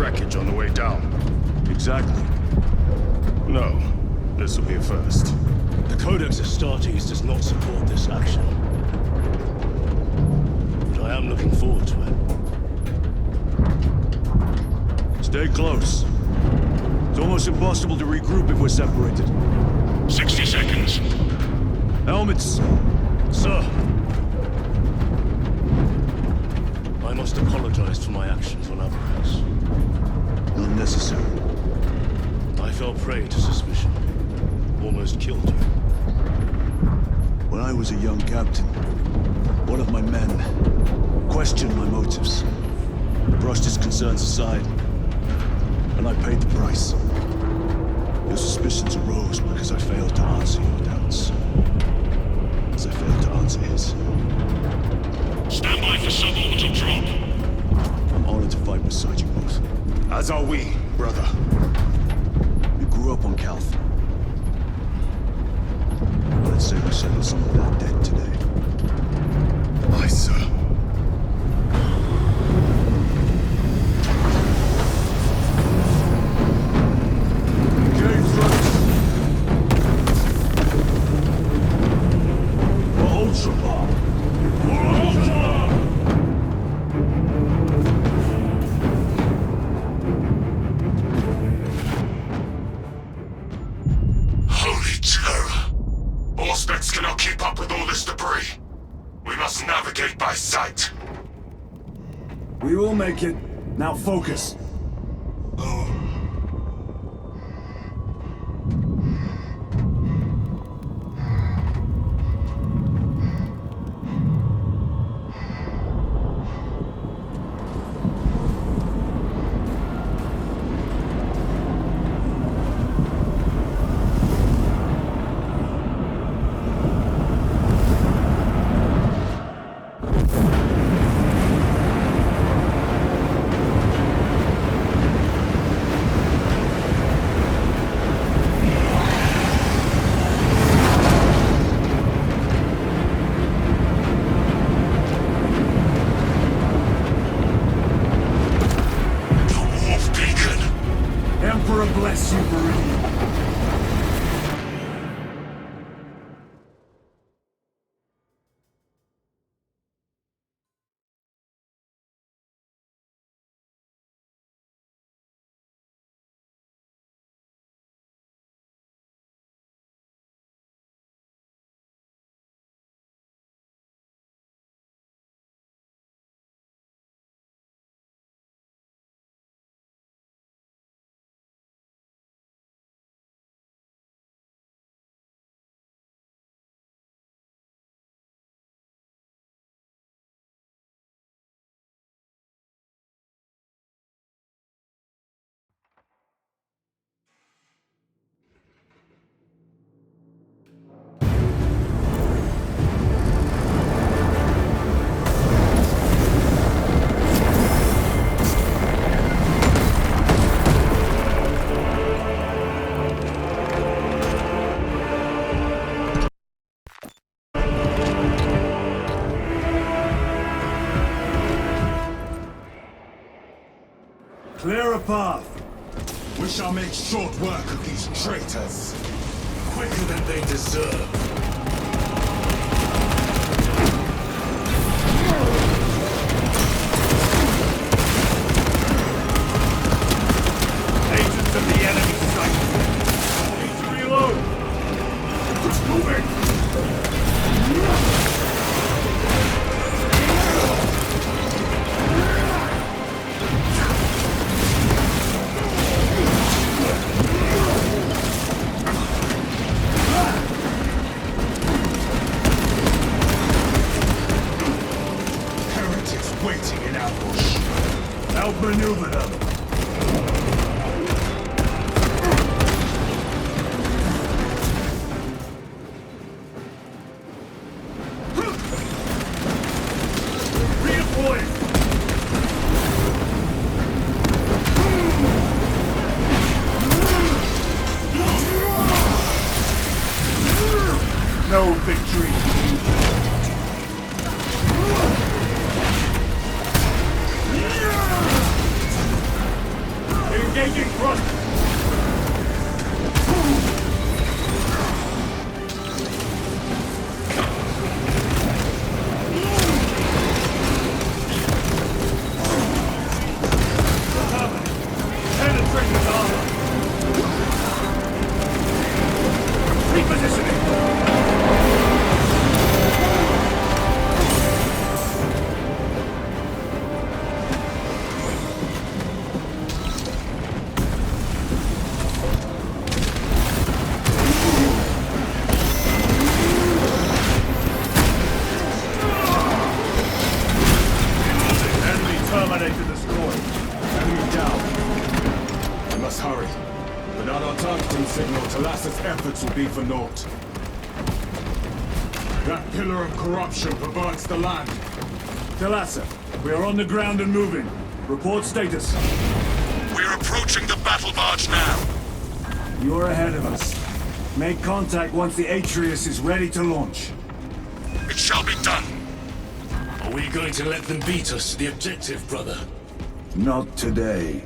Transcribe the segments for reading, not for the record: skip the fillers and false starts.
wreckage on the way down. Exactly. No. This will be a first. The Codex Astartes does not support this action. But I am looking forward to it. Stay close. It's almost impossible to regroup if we're separated. 60 seconds. Helmets! Sir! I must apologize for my actions on Abraxas. Unnecessary. I fell prey to suspicion. Almost killed you. When I was a young captain, one of my men questioned my motives, brushed his concerns aside, and I paid the price. Your suspicions arose because I failed to answer your doubts, as I failed to answer his. Stand by for suborbital drop. I'm honored to fight beside you both. As are we, brother. We grew up on Calth. Let's say we settle some of that debt today. Aye, sir. Engage first! For Ultra Bomb! For Ultra! Holy terror! Auspex cannot keep up with all this debris. We must navigate by sight. We will make it. Now focus. Emperor bless you, Meridian. Clear a path. We shall make short work of these traitors. Quicker than they deserve. Agents of the enemy sight. Need to reload. Who's moving? Engaging front! Penetrate his armor! Repositioning! Enemy terminator destroyed. Enemy down. We must hurry. Without our targeting signal, Talassa's efforts will be for naught. That pillar of corruption perverts the land. Talassa, we are on the ground and moving. Report status. We're approaching the battle barge now. You're ahead of us. Make contact once the Atreus is ready to launch. It shall be done. Are we going to let them beat us to the objective, brother? Not today.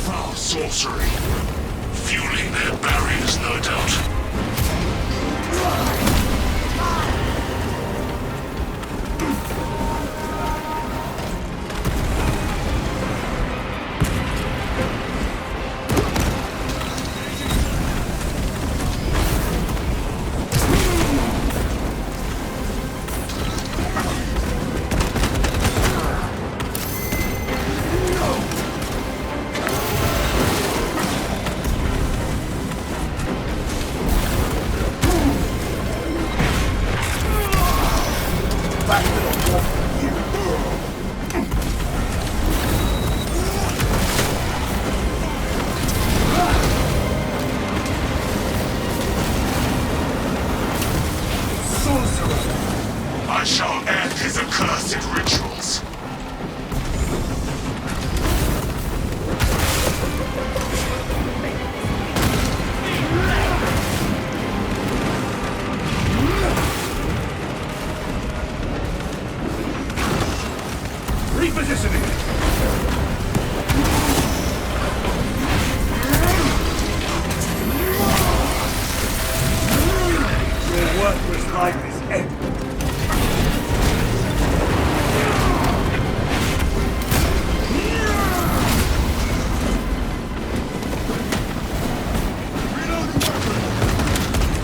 Foul sorcery. Fueling their barriers, no doubt. I shall end his accursed rituals. Repositioning! Your worthless life is ended.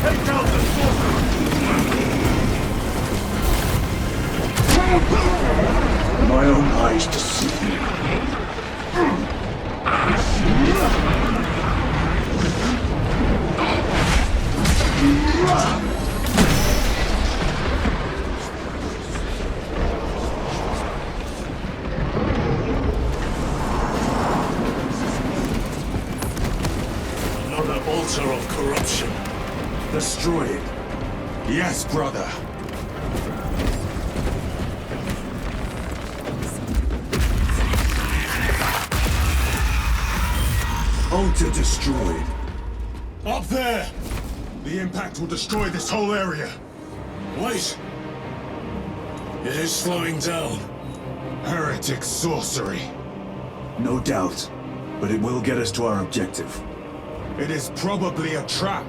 Take out the sorcerer! My own eyes deceive me. Another altar of corruption. Destroy it. Yes, brother. Altar destroyed. Up there! The impact will destroy this whole area. Wait! It is slowing down. Heretic sorcery. No doubt. But it will get us to our objective. It is probably a trap.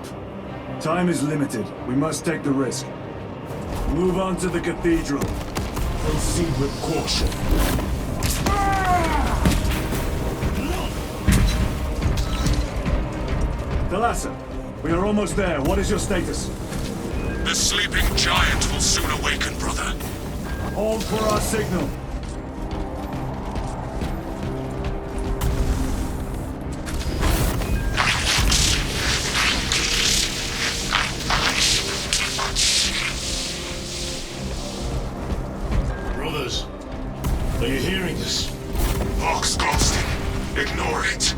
Time is limited. We must take the risk. Move on to the cathedral. Proceed with caution. Talassa, we are almost there. What is your status? The sleeping giant will soon awaken, brother. Hold for our signal. Brothers, are you hearing this? Vox ghosting. Ignore it.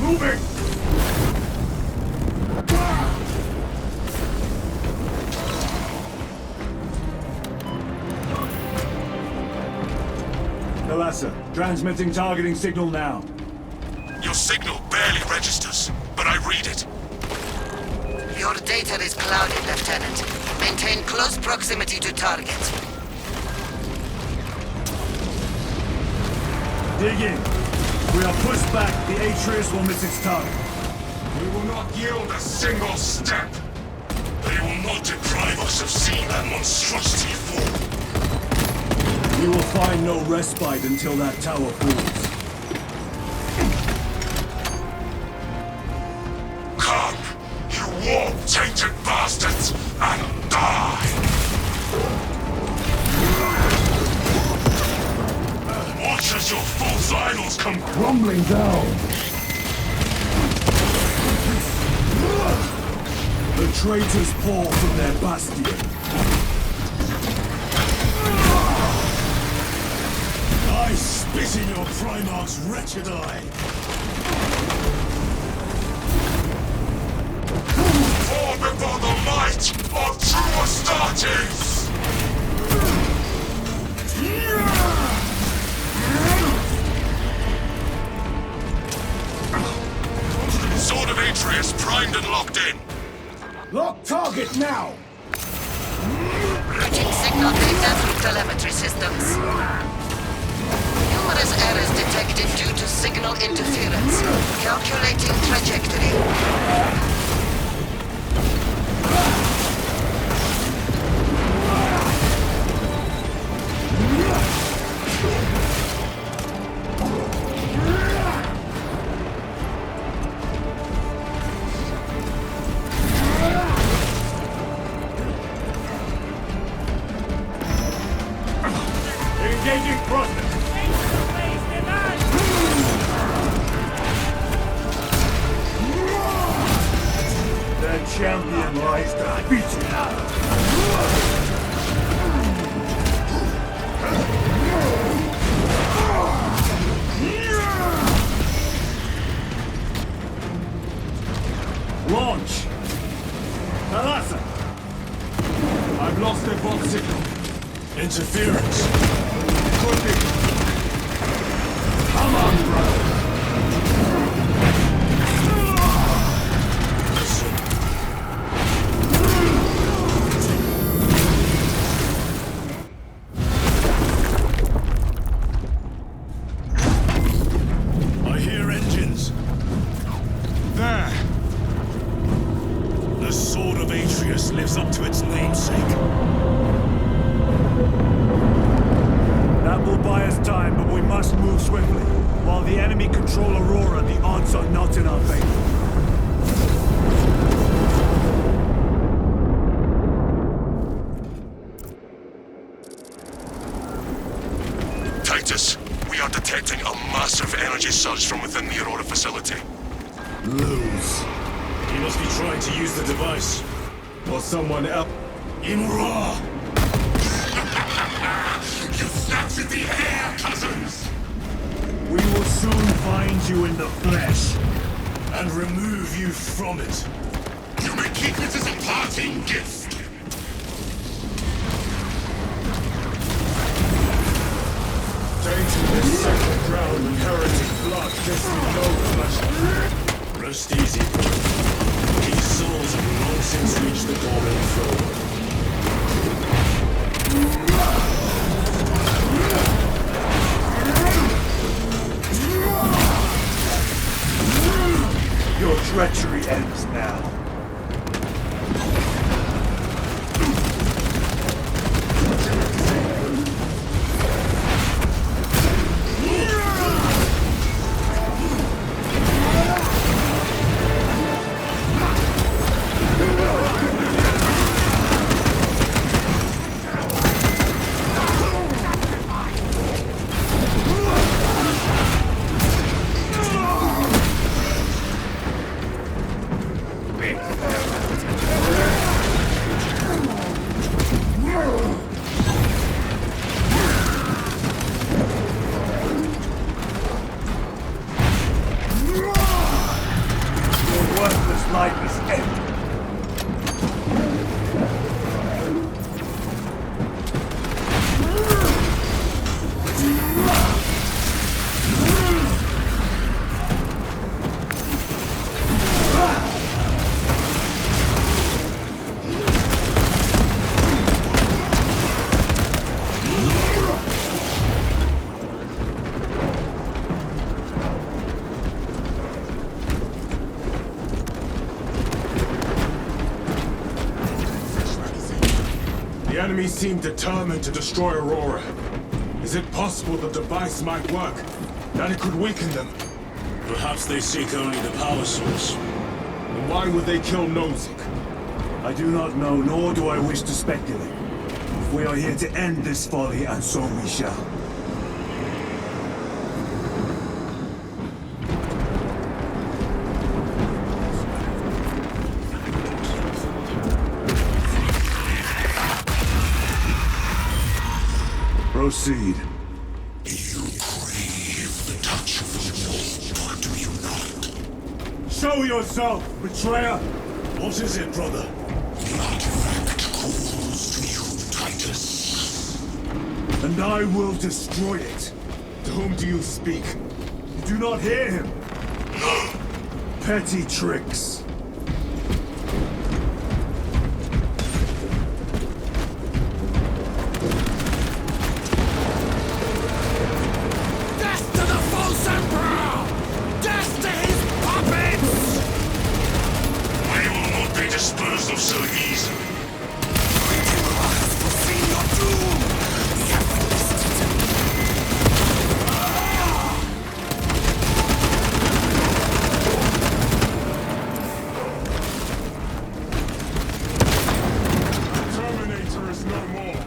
Moving! Thalassa, transmitting targeting signal now. Your signal barely registers, but I read it. Your data is clouded, Lieutenant. Maintain close proximity to target. Dig in. If we are pushed back, the Atreus will miss its target. We will not yield a single step. They will not deprive us of seeing that monstrosity fall. We will find no respite until that tower falls. Come, you warp-tainted bastards, and die! Watch as your false idols come crumbling down! The traitors pour from their bastion. I spit in your Primarch's wretched eye! Fall before the might of true Astartes! Sword of Atreus primed and locked in. Lock target now! Routing signal data through telemetry systems. Numerous errors detected due to signal interference. Calculating trajectory. Engaging thrusters! The champion lies defeated! Launch! Thalassa! I've lost their box signal. Interference! Could be. Come on, brother! I hear engines. There! The Sword of Atreus lives up to its namesake. That will buy us time, but we must move swiftly. While the enemy control Aurora, the odds are not in our favor. Titus, we are detecting a massive energy surge from within the Aurora facility. Lose. He must be trying to use the device. Or someone else. In Ra! You snapped at the air, cousins! We will soon find you in the flesh. And remove you from it. You may keep it as a parting gift! Tainting this sacred ground and heretic blood gives me no pleasure. Rest easy. These souls have long since reached the Gorgon throne. Your treachery ends now. life is ended. The enemy seem determined to destroy Aurora. Is it possible the device might work? That it could weaken them? Perhaps they seek only the power source. And why would they kill Nozick? I do not know, nor do I wish to speculate. We are here to end this folly, and so we shall. Proceed. You crave the touch of evil, or do you not? Show yourself, betrayer! What is it, brother? The artifact calls to you, Titus. And I will destroy it. To whom do you speak? You do not hear him. Petty tricks. Death to the false emperor! Death to his puppets! We will not be disposed of so easily. Redeemer has foreseen your doom! We have witnessed it. Terminator is no more.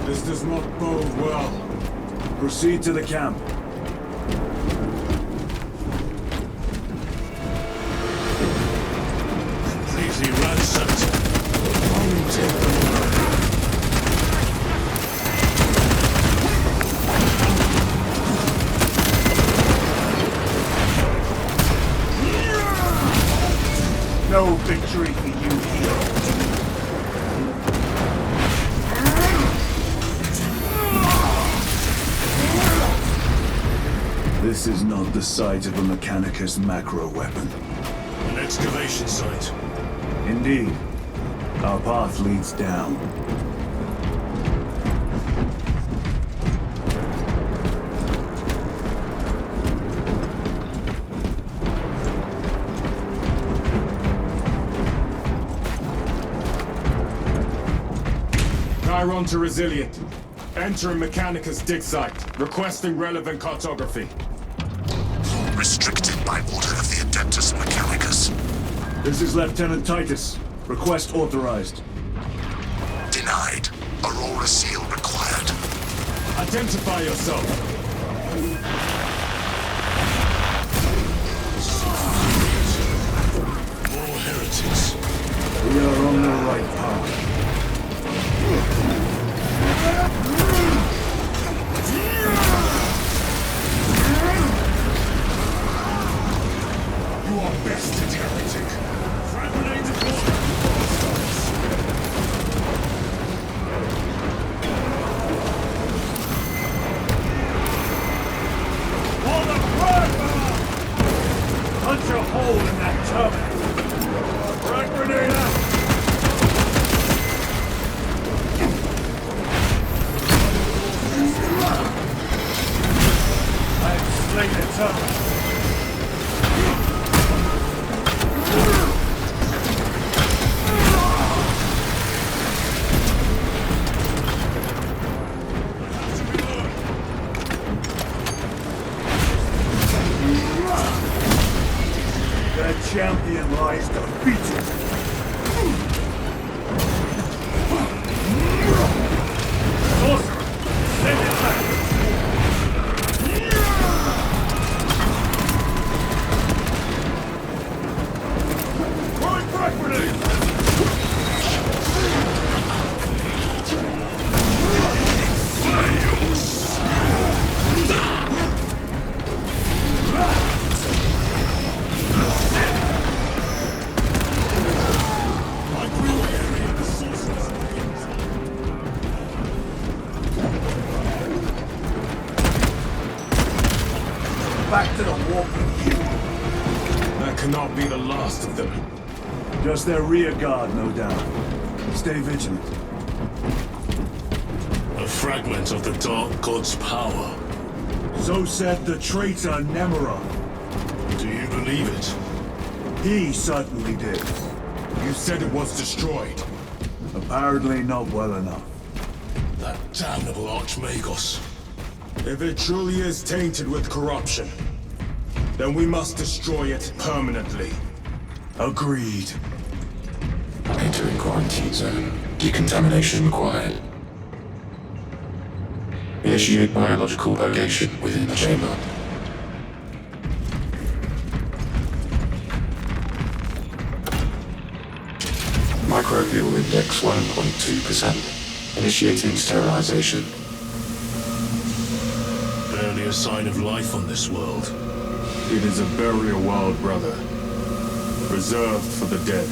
This does not bode well. Proceed to the camp. Completely ransacked. No victory for you here. This is not the site of a Mechanicus macro weapon. An excavation site. Indeed. Our path leads down. Chiron to Resilient. Entering Mechanicus dig site. Requesting relevant cartography. Restricted by order of the Adeptus Mechanicus. This is Lieutenant Titus. Request authorized. Denied. Aurora seal required. Identify yourself. More heretics. We are on the right path. You are bested, heretic. Frag grenade deployed. On the front! Punch a hole in that terminal. Frag grenade out! Back to the warp with you. That cannot be the last of them. Just their rear guard, no doubt. Stay vigilant. A fragment of the Dark God's power. So said the traitor Nemeron. Do you believe it? He certainly did. You said it was destroyed. Apparently not well enough. That damnable Archmagos. If it truly is tainted with corruption, then we must destroy it permanently. Agreed. Entering quarantine zone. Decontamination required. Initiate biological purgation within the chamber. Microbial index 1.2%. Initiating sterilization. Barely a sign of life on this world. It is a burial world, brother. Reserved for the dead.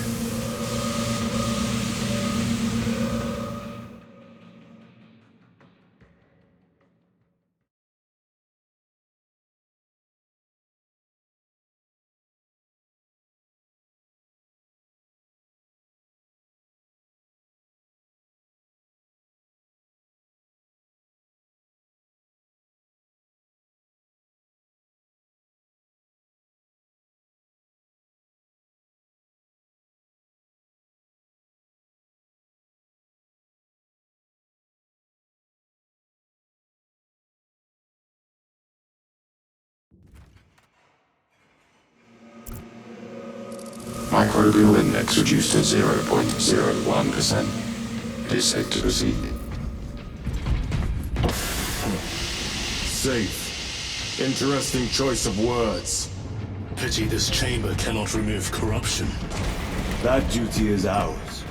Microbial index reduced to 0.01%. It is safe to proceed. Safe. Interesting choice of words. Pity this chamber cannot remove corruption. That duty is ours.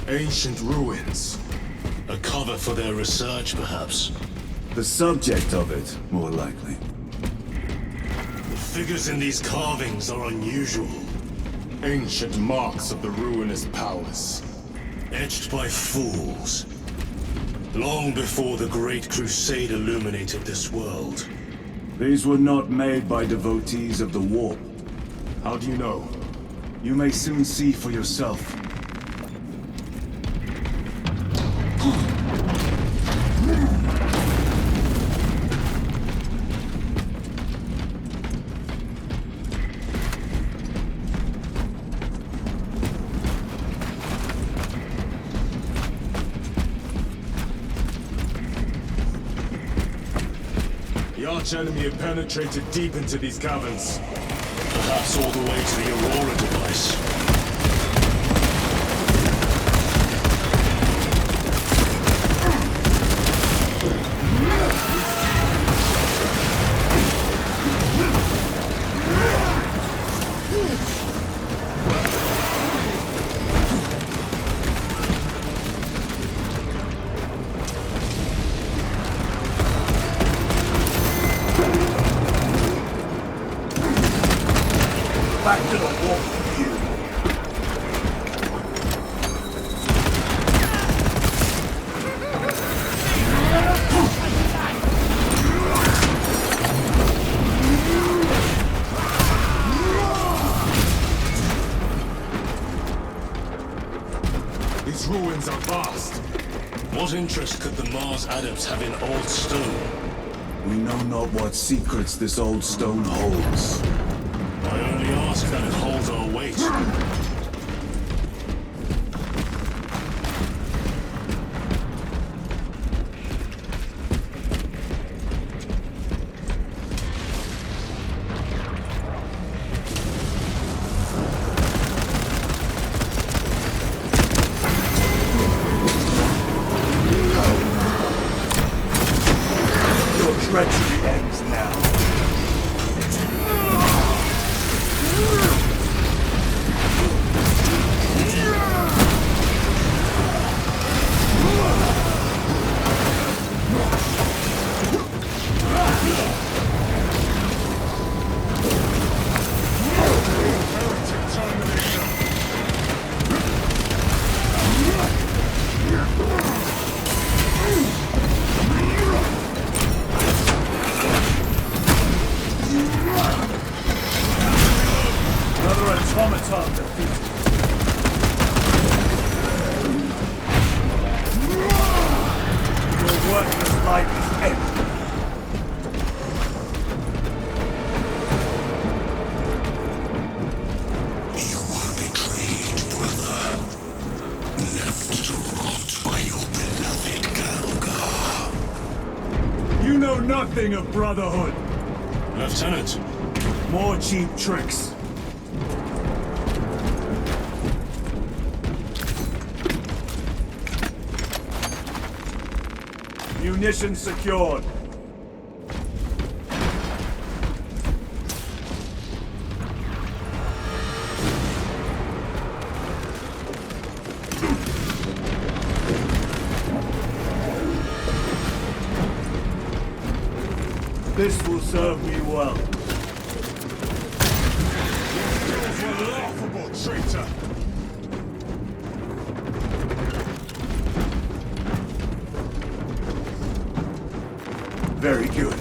Ancient ruins. A cover for their research, perhaps. The subject of it, more likely. The figures in these carvings are unusual. Ancient marks of the ruinous powers. Etched by fools. Long before the Great Crusade illuminated this world. These were not made by devotees of the warp. How do you know? You may soon see for yourself. The arch-enemy have penetrated deep into these caverns. Perhaps all the way to the Aurora device. Back to the warp with you. These ruins are vast. What interest could the Mars adepts have in old stone? We know not what secrets this old stone holds. I only ask that it holds our weight. Your treachery ends now. nothing of brotherhood. Lieutenant, More cheap tricks. Munitions secured. This will serve me well. Skills were laughable, traitor! Very good.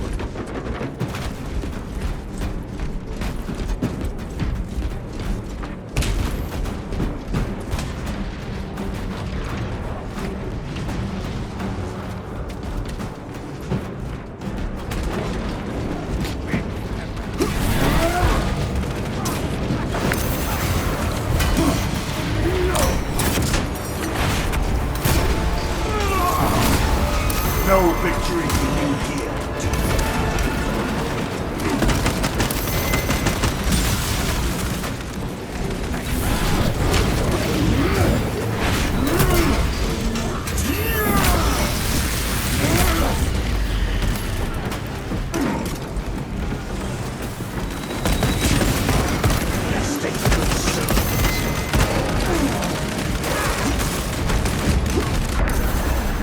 No victory for you here.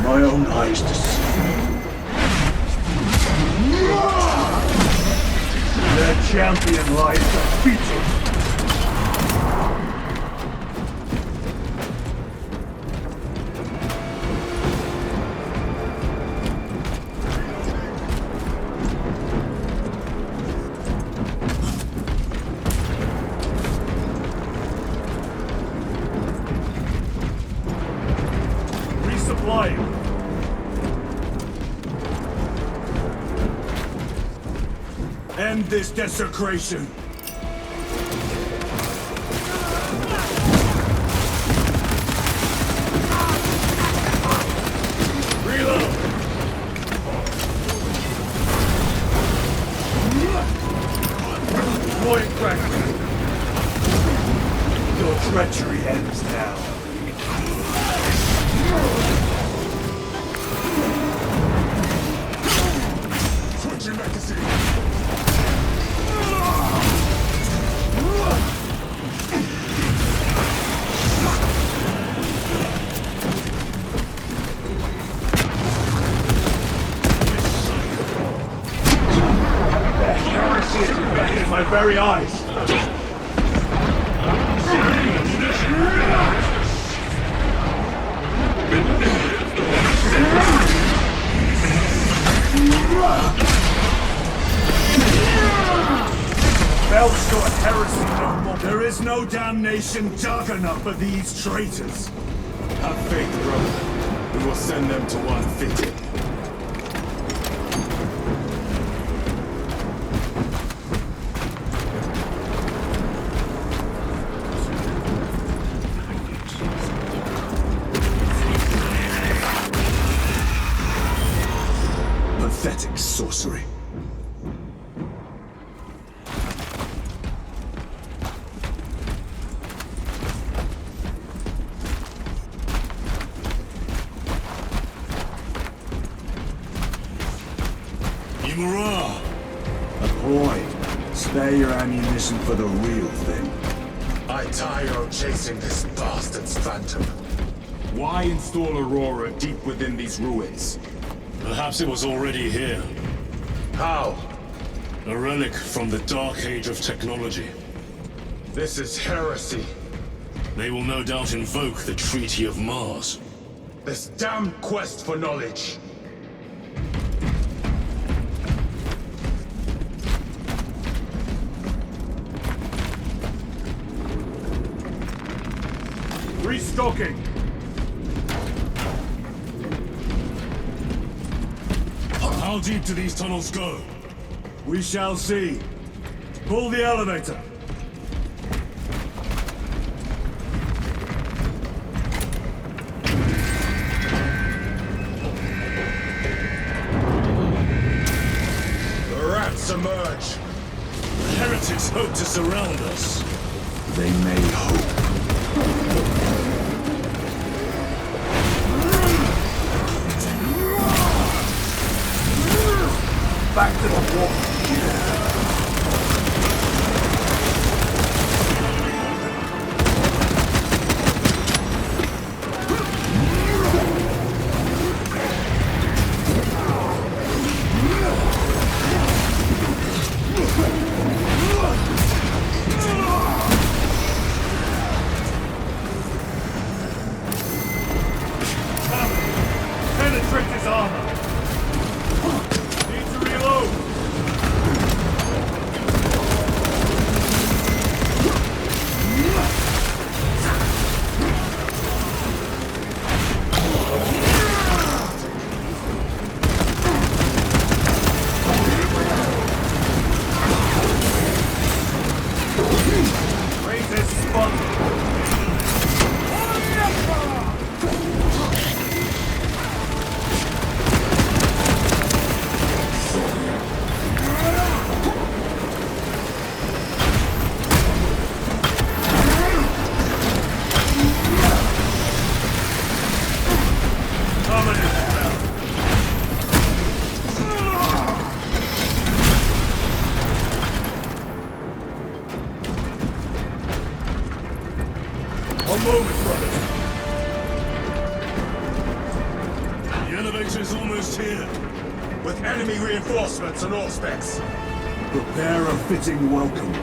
My own eyes to see. Their champion lies defeated. Resupplying. End this desecration. Reload. Point cracker. Your treachery ends now. Switching magazine! Heresy is embedded in my very eyes. Fell short heresy no more. There is no damnation dark enough for these traitors. Have faith, brother. We will send them to one fitted. Pathetic sorcery. Imura! A ploy. Spare your ammunition for the real thing. I tire of chasing this bastard's phantom. Why install Aurora deep within these ruins? Perhaps it was already here. How? A relic from the Dark Age of technology. This is heresy. They will no doubt invoke the Treaty of Mars. This damn quest for knowledge. Restocking. How deep do these tunnels go? We shall see. Pull the elevator. surround us. They may hope. Back to the wall. Penetrate his armor. Need to reload. Raise his spot. One moment, brothers. The elevator's almost here. With enemy reinforcements and all specs. Prepare a fitting welcome.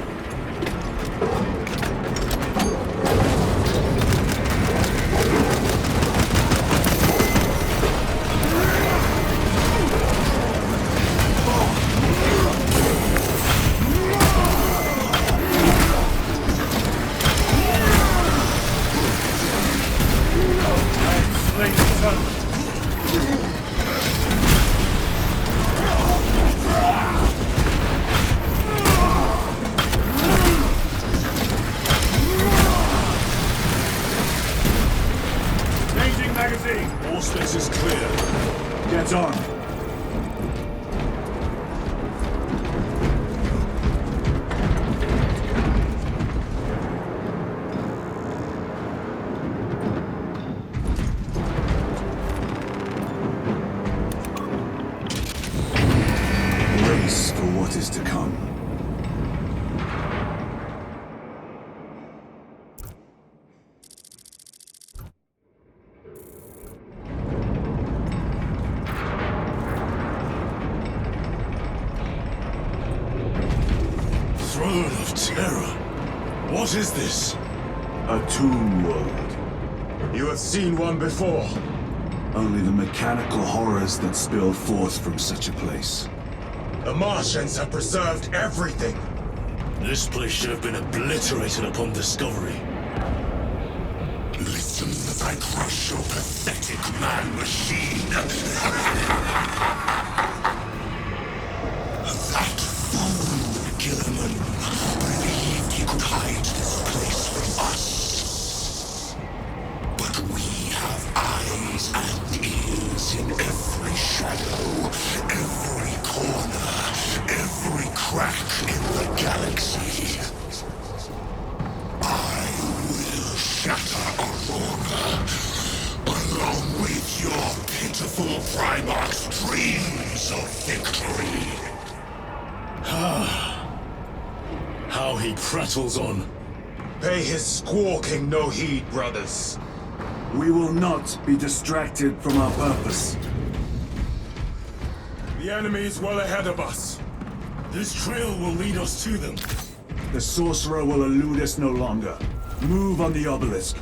Slay the tunnel. Changing magazine. All space is clear. Get on. Race for what is to come. Throne of Terror. What is this? A tomb world. You have seen one before. Only the mechanical horrors that spill forth from such a place. The Martians have preserved everything. This place should have been obliterated upon discovery. Listen as I crush your pathetic man-machine. That fool, Gilliman, believed he could hide this place from us. But we have eyes and ears in every shadow, every corner, every crack in the galaxy. I will shatter Aurora, along with your pitiful Primarch's dreams of victory. How he prattles on. Pay his squawking no heed, brothers. We will not be distracted from our purpose. The enemy is well ahead of us. This trail will lead us to them. The sorcerer will elude us no longer. Move on the obelisk.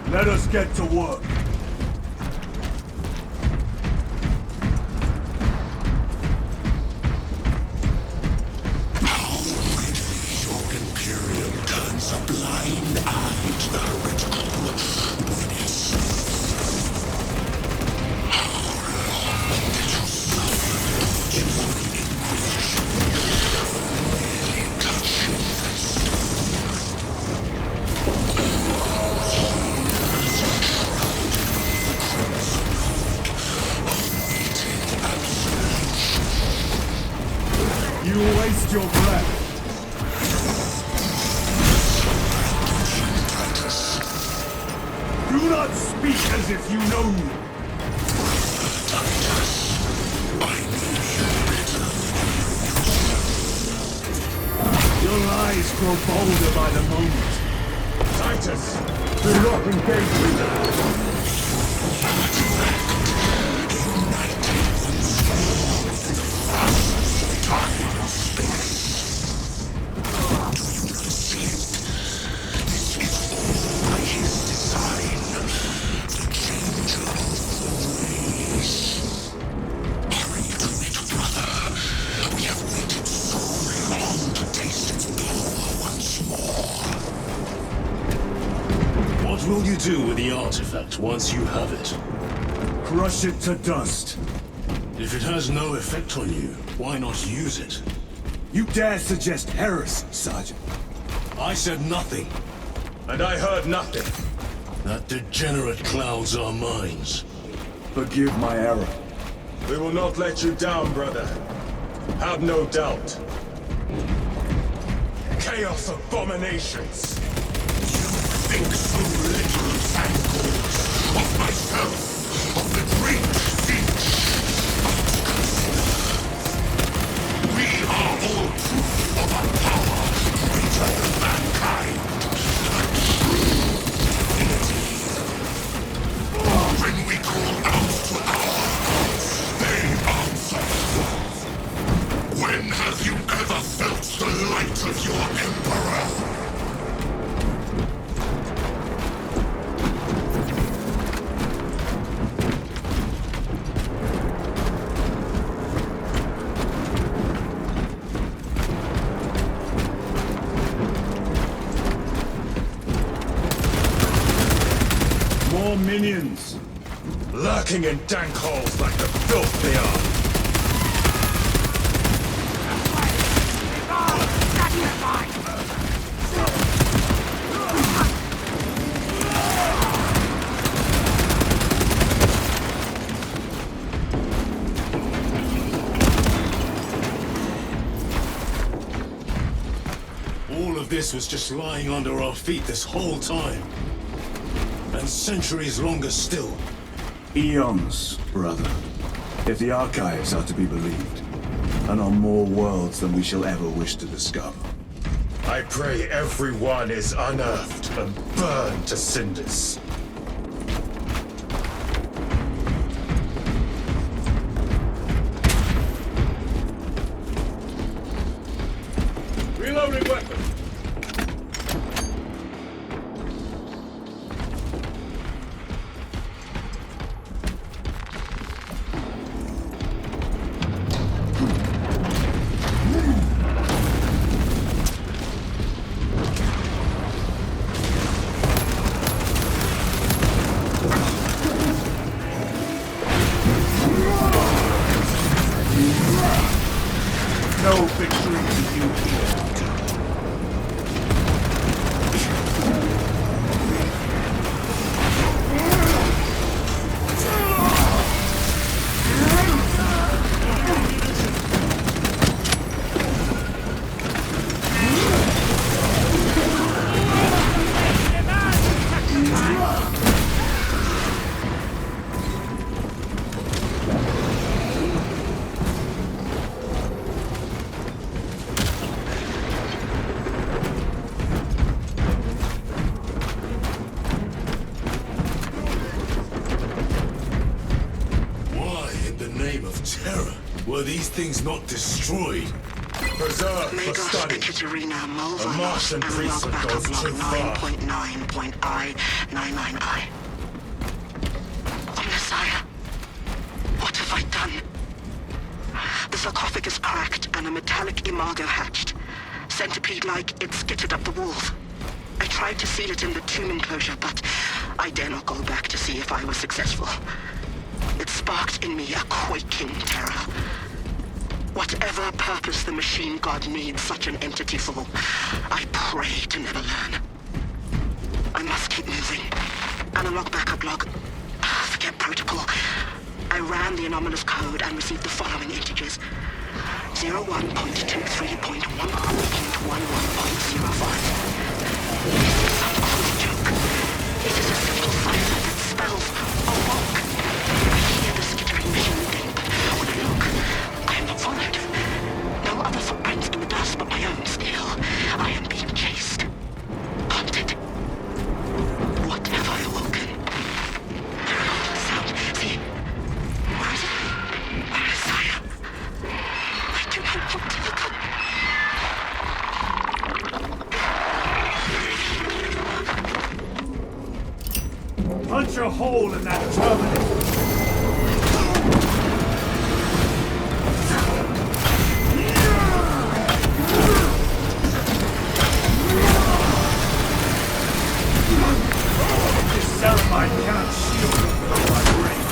Let us get to work. How ready your Imperial Do not speak as if you know me. Your lies grow bolder by the moment. Titus, do not engage me now. What will you do with the artifact once you have it? Crush it to dust. If it has no effect on you, why not use it? You dare suggest heresy, Sergeant? I said nothing. And I heard nothing. That degenerate clouds our minds. Forgive my error. We will not let you down, brother. Have no doubt. Chaos abominations! Think so little, Thankors, of myself, of the great feats. We are all proof of a power greater than mankind. A true divinity. When we call out to our gods, they answer. When have you ever felt the light of your Emperor? More minions. Lurking in dank holes like the filth they are. All of this was just lying under our feet this whole time. And centuries longer still. Eons, brother. If the archives are to be believed. And on more worlds than we shall ever wish to discover. I pray everyone is unearthed and burned to cinders. Reloading weapon. No victory to you here. Terror. Were these things not destroyed? Preserved for study. A Martian priesthood goes too far. 9.9.I. Messiah, what have I done? The sarcophagus cracked and a metallic imago hatched. Centipede-like, it skittered up the walls. I tried to seal it in the tomb enclosure, but I dare not go back to see if I was successful. It sparked in me a quaking terror. Whatever purpose the machine god needs such an entity for, I pray to never learn. I must keep moving. Analog backup log. Forget protocol. I ran the anomalous code and received the following integers. 01.23.14.11.05. This is some cruel joke. It is a simple cipher. Punch a hole in that terminal! This Ceramite cannot shield me from my brain.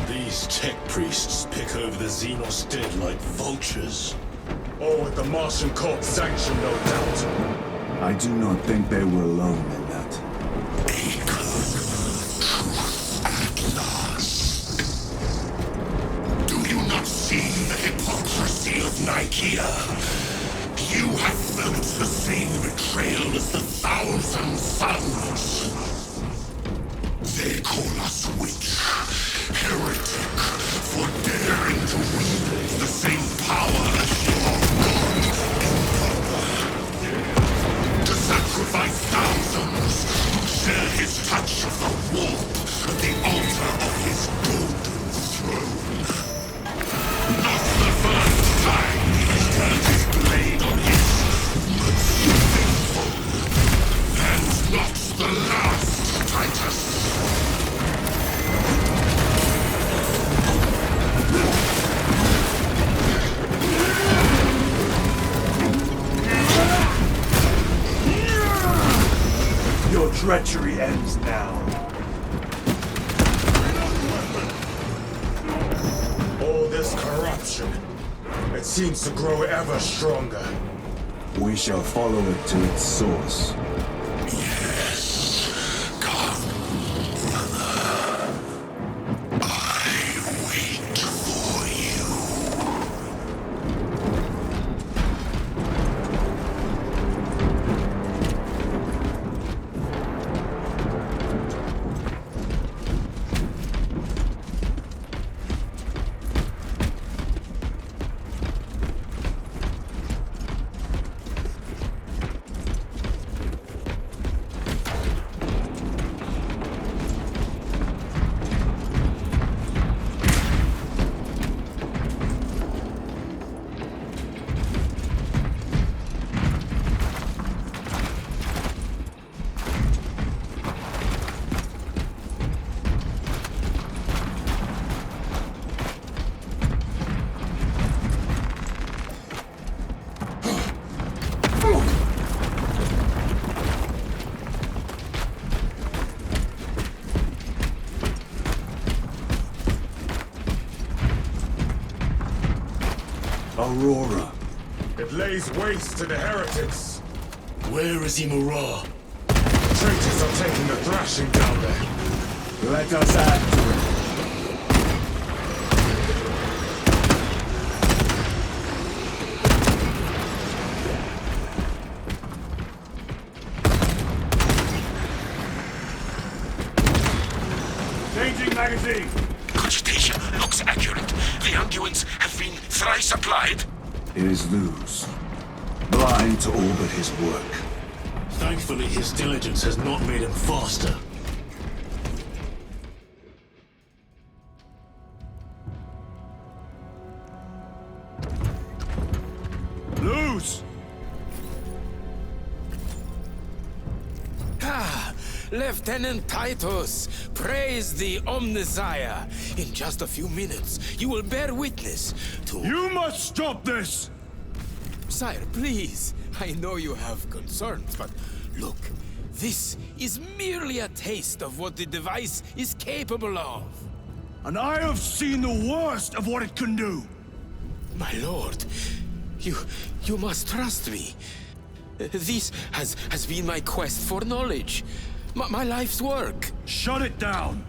These tech priests pick over the Xenos dead like vultures. All with the Martian cult sanction, no doubt. I do not think they were alone in that. Do you not see the hypocrisy of Nicaea? You have felt the same betrayal as the Thousand Sons. They call us witch, heretic, for daring to wield the same power as your god, Emperor. To sacrifice thousands who share his touch of the warp of the altar of his golden throne. Not the first time he turned his blade on his most faithful. And not the last, Titus. Your treachery ends now. All this corruption, it seems to grow ever stronger. We shall follow it to its source. Yes, come, brother. I wait for you. Aurora. It lays waste to the heretics. Where is Imura? Traitors are taking a thrashing down there. Let us add to it. Changing magazine! Cogitation looks accurate. The unguents have been thrice applied. It is Luz. Blind to all but his work. Thankfully, his diligence has not made him faster. Luz! Ah, Lieutenant Titus, praise the Omnisire. In just a few minutes, you will bear witness to... You must stop this! Sire, please. I know you have concerns, but look, this is merely a taste of what the device is capable of. And I have seen the worst of what it can do! My lord, you must trust me. This has been my quest for knowledge. My life's work. Shut it down!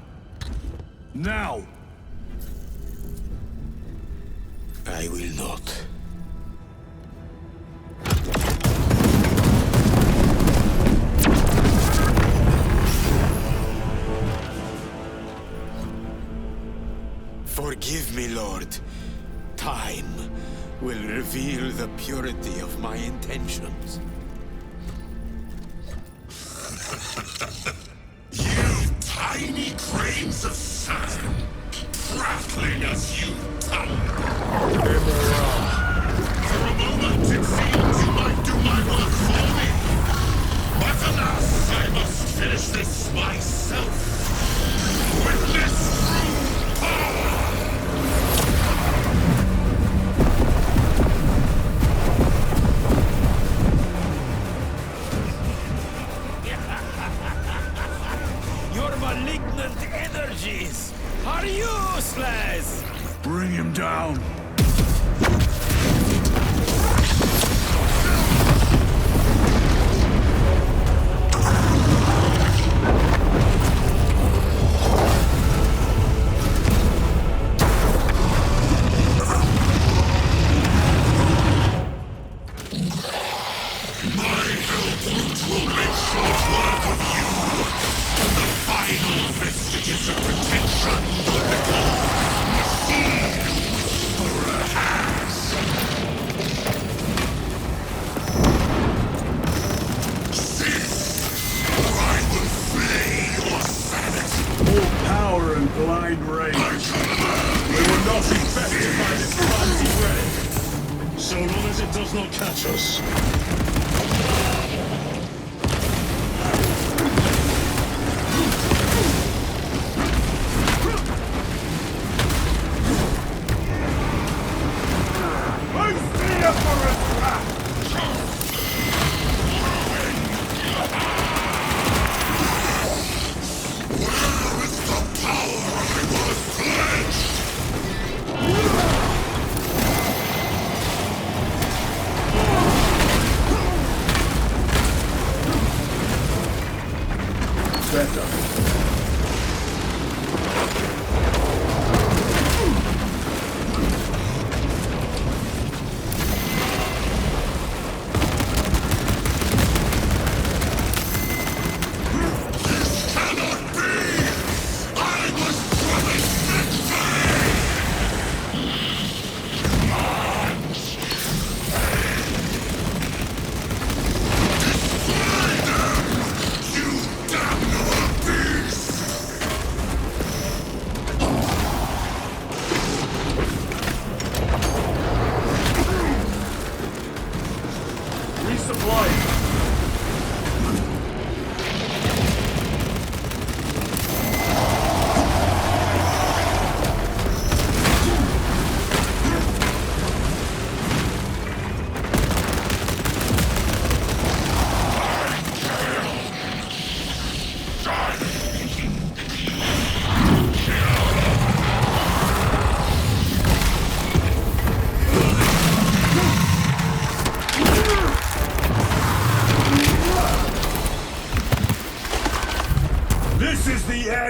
Now! I will not. Forgive me, Lord. Time will reveal the purity of my intentions. You tiny grains of sand. trifling as you tumble. For a moment, it seemed you might do my work for me. But alas, I must finish this myself. Witness true power! Your malignant energies are useless! Bring him down. Blind rage. We will not be affected by this clumsy relic. So long as it does not catch us.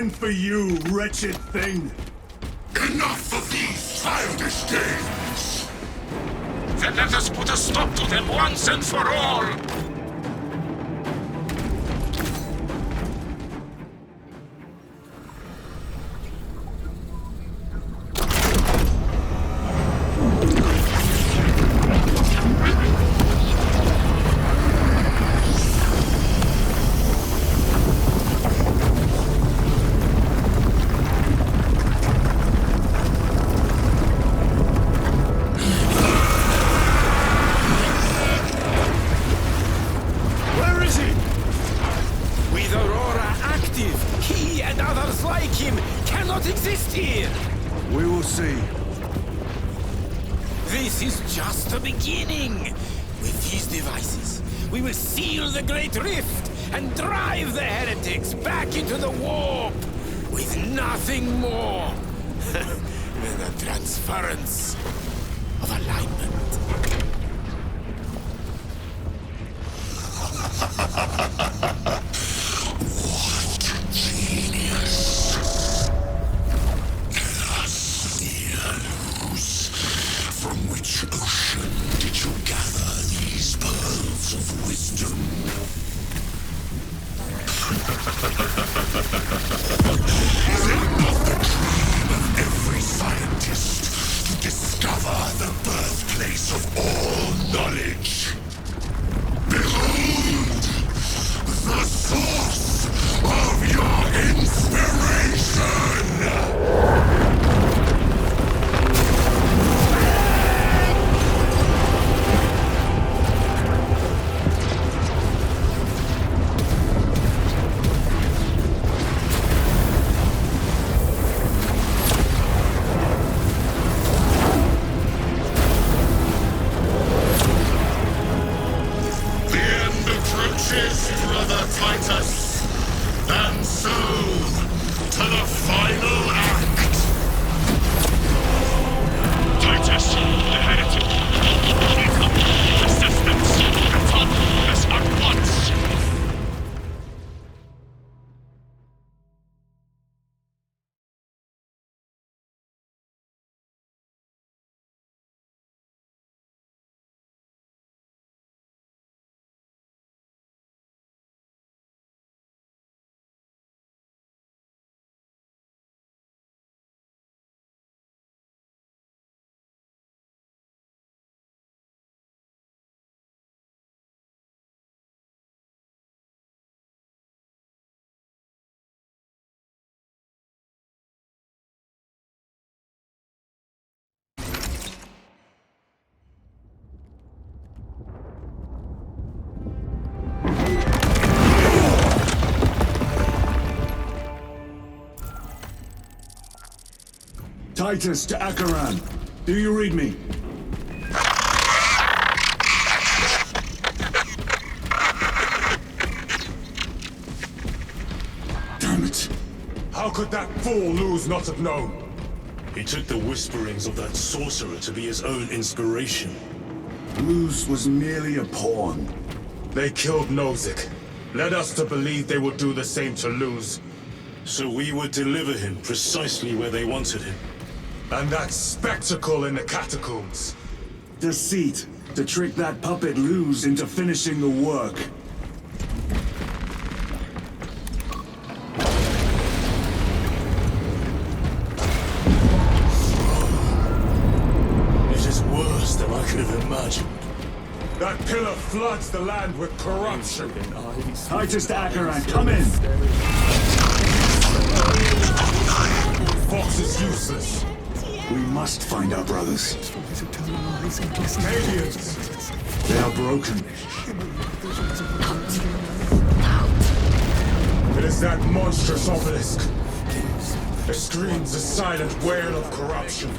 end for you, wretched thing! Enough of these childish games! Then let us put a stop to them once and for all! This is just the beginning. With these devices, we will seal the Great Rift and drive the heretics back into the warp with nothing more than a transference of alignment. What genius! From which ocean did you gather these pearls of wisdom? Is it not the dream of every scientist to discover the birthplace of all knowledge? Behold! The Titus to Acheran. Do you read me? Damn it. How could that fool Luz not have known? He took the whisperings of that sorcerer to be his own inspiration. Luz was merely a pawn. They killed Nozick. Led us to believe they would do the same to Luz. So we would deliver him precisely where they wanted him. And that spectacle in the catacombs. Deceit. To trick that puppet Luz into finishing the work. It is worse than I could have imagined. That pillar floods the land with corruption. Titus to Acheran, come in! Fox is useless. We must find our brothers. Aliens! They are broken. It is that monstrous obelisk. It screams a silent wail of corruption.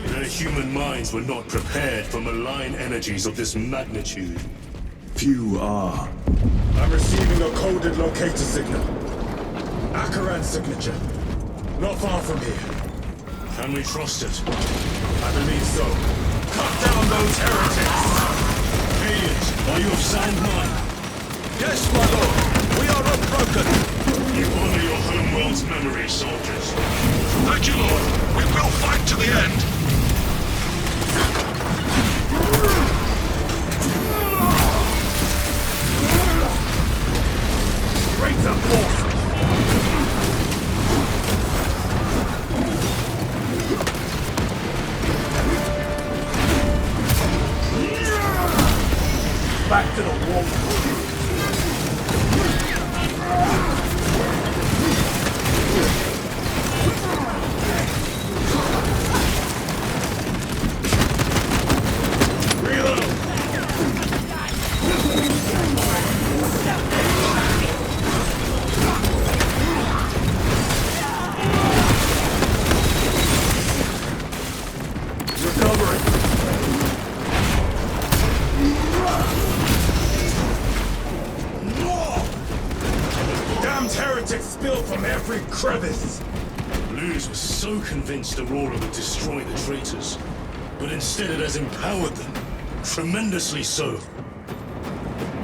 Their human minds were not prepared for malign energies of this magnitude. Few are. I'm receiving a coded locator signal. Acheran's signature. Not far from here. Can we trust it? I believe so. Cut down those heretics! Aliens, are you of sound mind? Yes, my lord. We are unbroken. You honor your homeworld's memory, soldiers. Thank you, Lord. We will fight to the end. Greater force! Back to the wall. Spill from every crevice! Luz was so convinced Aurora would destroy the traitors, but instead it has empowered them. Tremendously so.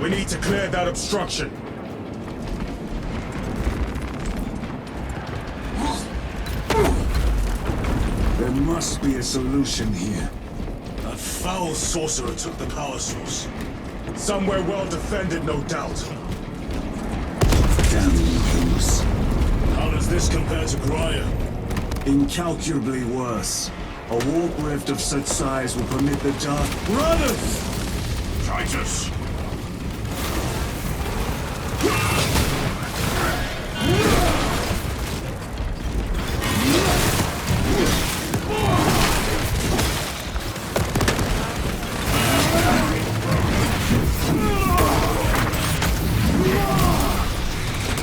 We need to clear that obstruction. There must be a solution here. That foul sorcerer took the power source. Somewhere well defended, no doubt. Damn Luz. How does this compare to Graia? Incalculably worse. A warp rift of such size will permit the dark... Brothers! Titus!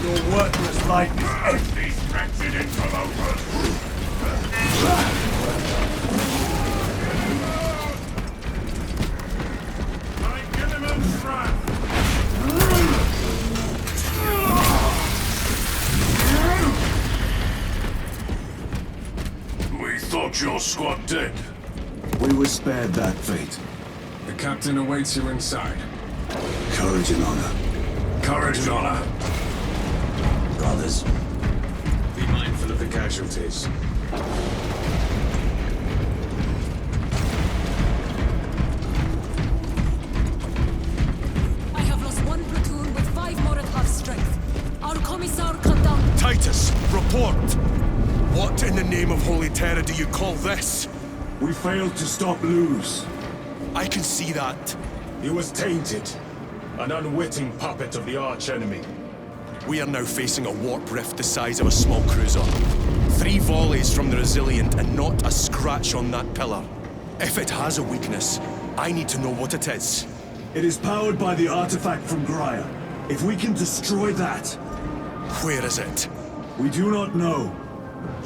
Your worthless life is empty! These wretched interlopers! We thought your squad dead. We were spared that fate. The captain awaits you inside. Courage and honor. Courage and honor. Brothers, Be mindful of the casualties. I have lost one platoon with 5 more at half strength. Our commissar cut down. Titus, report! What in the name of Holy Terror do you call this? We failed to stop Luz. I can see that. He was tainted. An unwitting puppet of the arch-enemy. We are now facing a warp rift the size of a small cruiser. 3 volleys from the Resilient and not a scratch on that pillar. If it has a weakness, I need to know what it is. It is powered by the artifact from Graia. If we can destroy that... Where is it? We do not know.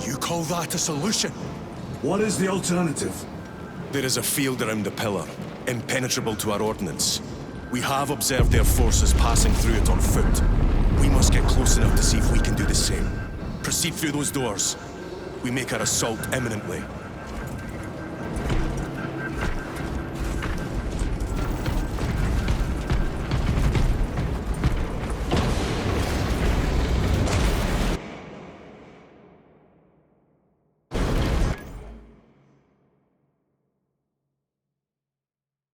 You call that a solution? What is the alternative? There is a field around the pillar, impenetrable to our ordnance. We have observed their forces passing through it on foot. We must get close enough to see if we can do the same. Proceed through those doors. We make our assault imminently.